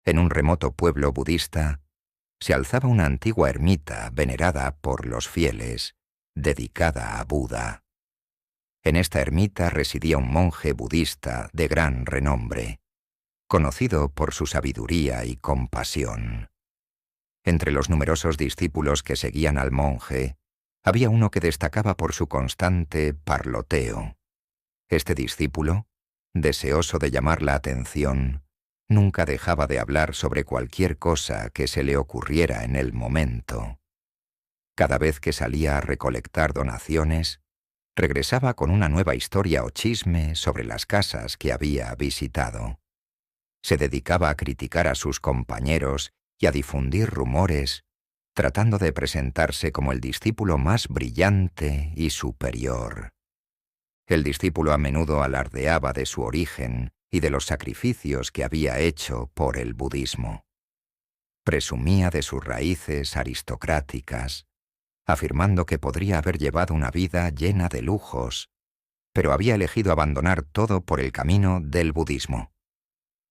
En un remoto pueblo budista se alzaba una antigua ermita venerada por los fieles, dedicada a Buda. En esta ermita residía un monje budista de gran renombre, conocido por su sabiduría y compasión. Entre los numerosos discípulos que seguían al monje, había uno que destacaba por su constante parloteo. Este discípulo, deseoso de llamar la atención, nunca dejaba de hablar sobre cualquier cosa que se le ocurriera en el momento. Cada vez que salía a recolectar donaciones, regresaba con una nueva historia o chisme sobre las casas que había visitado. Se dedicaba a criticar a sus compañeros y a difundir rumores, tratando de presentarse como el discípulo más brillante y superior. El discípulo a menudo alardeaba de su origen y de los sacrificios que había hecho por el budismo. Presumía de sus raíces aristocráticas, afirmando que podría haber llevado una vida llena de lujos, pero había elegido abandonar todo por el camino del budismo.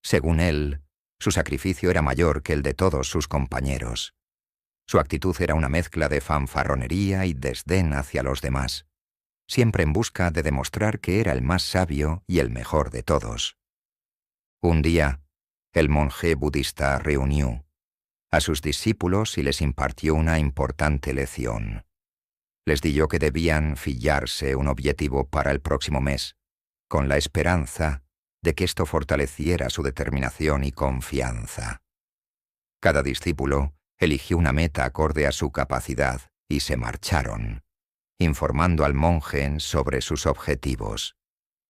Según él, su sacrificio era mayor que el de todos sus compañeros. Su actitud era una mezcla de fanfarronería y desdén hacia los demás, siempre en busca de demostrar que era el más sabio y el mejor de todos. Un día, el monje budista reunió a sus discípulos y les impartió una importante lección. Les dijo que debían fijarse un objetivo para el próximo mes, con la esperanza de que esto fortaleciera su determinación y confianza. Cada discípulo eligió una meta acorde a su capacidad y se marcharon, informando al monje sobre sus objetivos.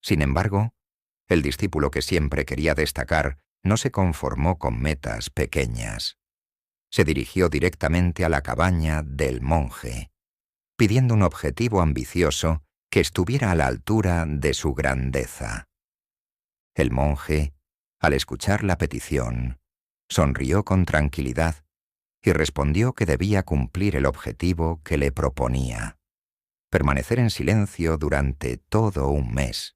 Sin embargo, el discípulo que siempre quería destacar no se conformó con metas pequeñas. Se dirigió directamente a la cabaña del monje, pidiendo un objetivo ambicioso que estuviera a la altura de su grandeza. El monje, al escuchar la petición, sonrió con tranquilidad y respondió que debía cumplir el objetivo que le proponía: permanecer en silencio durante todo un mes.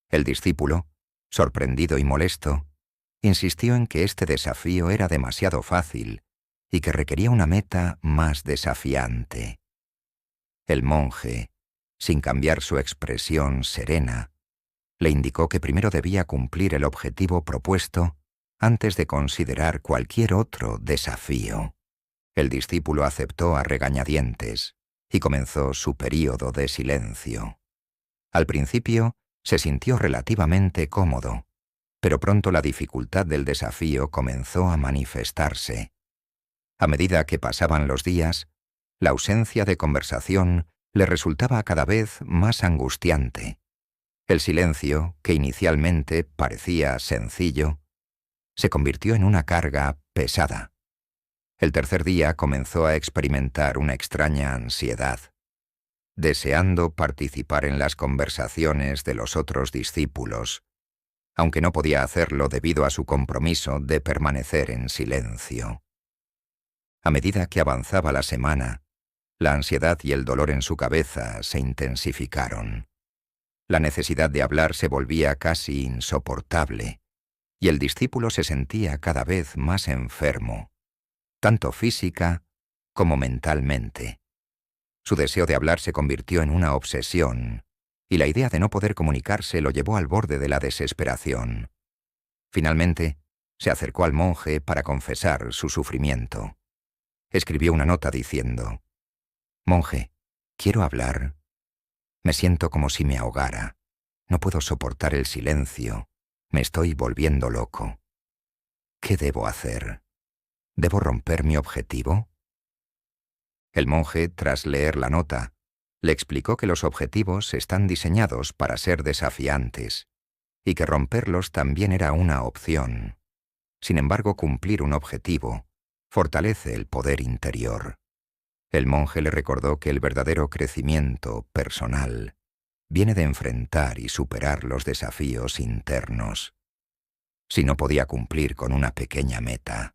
El discípulo, sorprendido y molesto, insistió en que este desafío era demasiado fácil y que requería una meta más desafiante. El monje, sin cambiar su expresión serena, le indicó que primero debía cumplir el objetivo propuesto antes de considerar cualquier otro desafío. El discípulo aceptó a regañadientes y comenzó su período de silencio. Al principio se sintió relativamente cómodo, pero pronto la dificultad del desafío comenzó a manifestarse. A medida que pasaban los días, la ausencia de conversación le resultaba cada vez más angustiante. El silencio, que inicialmente parecía sencillo, se convirtió en una carga pesada. El tercer día comenzó a experimentar una extraña ansiedad, deseando participar en las conversaciones de los otros discípulos, aunque no podía hacerlo debido a su compromiso de permanecer en silencio. A medida que avanzaba la semana, la ansiedad y el dolor en su cabeza se intensificaron. La necesidad de hablar se volvía casi insoportable, y el discípulo se sentía cada vez más enfermo, tanto física como mentalmente. Su deseo de hablar se convirtió en una obsesión, y la idea de no poder comunicarse lo llevó al borde de la desesperación. Finalmente, se acercó al monje para confesar su sufrimiento. Escribió una nota diciendo: «Monje, quiero hablar. Me siento como si me ahogara. No puedo soportar el silencio. Me estoy volviendo loco. ¿Qué debo hacer? ¿Debo romper mi objetivo?» El monje, tras leer la nota, le explicó que los objetivos están diseñados para ser desafiantes y que romperlos también era una opción. Sin embargo, cumplir un objetivo fortalece el poder interior. El monje le recordó que el verdadero crecimiento personal viene de enfrentar y superar los desafíos internos. Si no podía cumplir con una pequeña meta,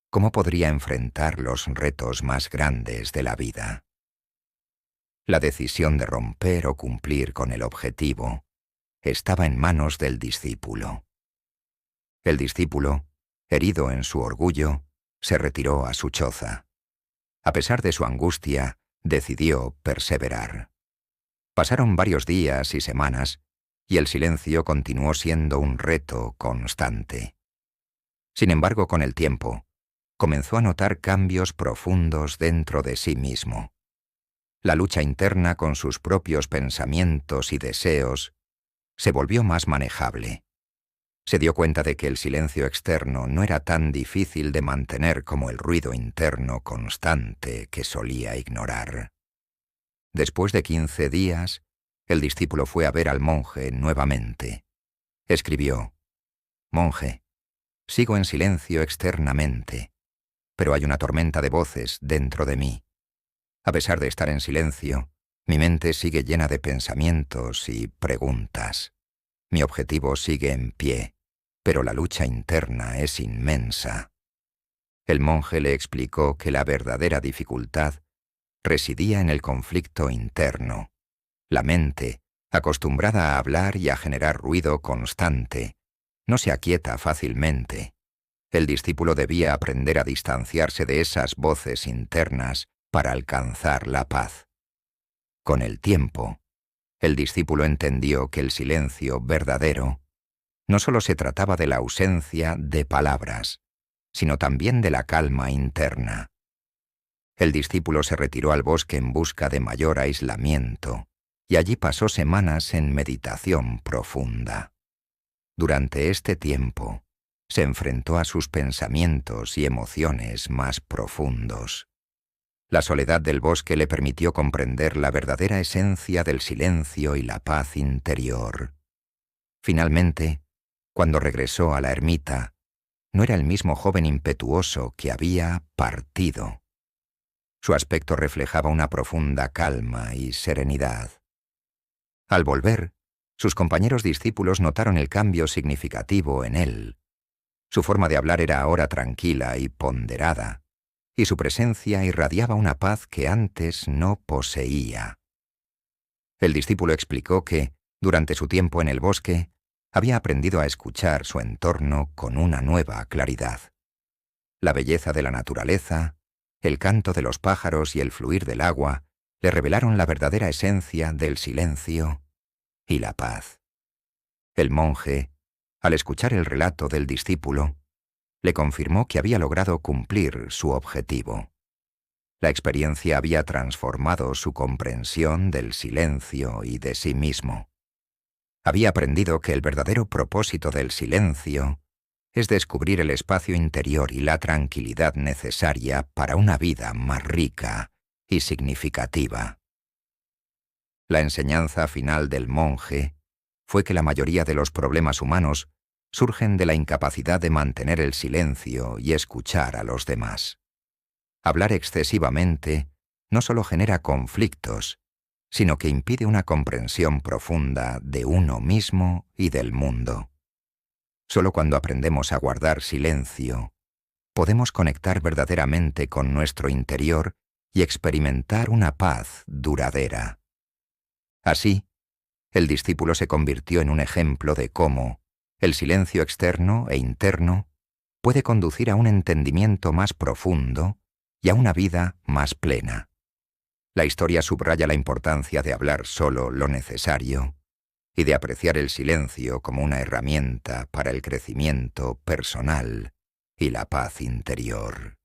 ¿cómo podría enfrentar los retos más grandes de la vida? La decisión de romper o cumplir con el objetivo estaba en manos del discípulo. El discípulo, herido en su orgullo, se retiró a su choza. A pesar de su angustia, decidió perseverar. Pasaron varios días y semanas, y el silencio continuó siendo un reto constante. Sin embargo, con el tiempo, comenzó a notar cambios profundos dentro de sí mismo. La lucha interna con sus propios pensamientos y deseos se volvió más manejable. Se dio cuenta de que el silencio externo no era tan difícil de mantener como el ruido interno constante que solía ignorar. Después de 15 días, el discípulo fue a ver al monje nuevamente. Escribió: «Monje, sigo en silencio externamente, pero hay una tormenta de voces dentro de mí. A pesar de estar en silencio, mi mente sigue llena de pensamientos y preguntas. Mi objetivo sigue en pie, pero la lucha interna es inmensa». El monje le explicó que la verdadera dificultad residía en el conflicto interno. La mente, acostumbrada a hablar y a generar ruido constante, no se aquieta fácilmente. El discípulo debía aprender a distanciarse de esas voces internas para alcanzar la paz. Con el tiempo, el discípulo entendió que el silencio verdadero no solo se trataba de la ausencia de palabras, sino también de la calma interna. El discípulo se retiró al bosque en busca de mayor aislamiento, y allí pasó semanas en meditación profunda. Durante este tiempo, se enfrentó a sus pensamientos y emociones más profundos. La soledad del bosque le permitió comprender la verdadera esencia del silencio y la paz interior. Finalmente, cuando regresó a la ermita, no era el mismo joven impetuoso que había partido. Su aspecto reflejaba una profunda calma y serenidad. Al volver, sus compañeros discípulos notaron el cambio significativo en él. Su forma de hablar era ahora tranquila y ponderada, y su presencia irradiaba una paz que antes no poseía. El discípulo explicó que, durante su tiempo en el bosque, había aprendido a escuchar su entorno con una nueva claridad. La belleza de la naturaleza, el canto de los pájaros y el fluir del agua le revelaron la verdadera esencia del silencio y la paz. El monje, al escuchar el relato del discípulo, le confirmó que había logrado cumplir su objetivo. La experiencia había transformado su comprensión del silencio y de sí mismo. Había aprendido que el verdadero propósito del silencio es descubrir el espacio interior y la tranquilidad necesaria para una vida más rica y significativa. La enseñanza final del monje fue que la mayoría de los problemas humanos surgen de la incapacidad de mantener el silencio y escuchar a los demás. Hablar excesivamente no solo genera conflictos, sino que impide una comprensión profunda de uno mismo y del mundo. Solo cuando aprendemos a guardar silencio, podemos conectar verdaderamente con nuestro interior y experimentar una paz duradera. Así, el discípulo se convirtió en un ejemplo de cómo el silencio externo e interno puede conducir a un entendimiento más profundo y a una vida más plena. La historia subraya la importancia de hablar solo lo necesario y de apreciar el silencio como una herramienta para el crecimiento personal y la paz interior.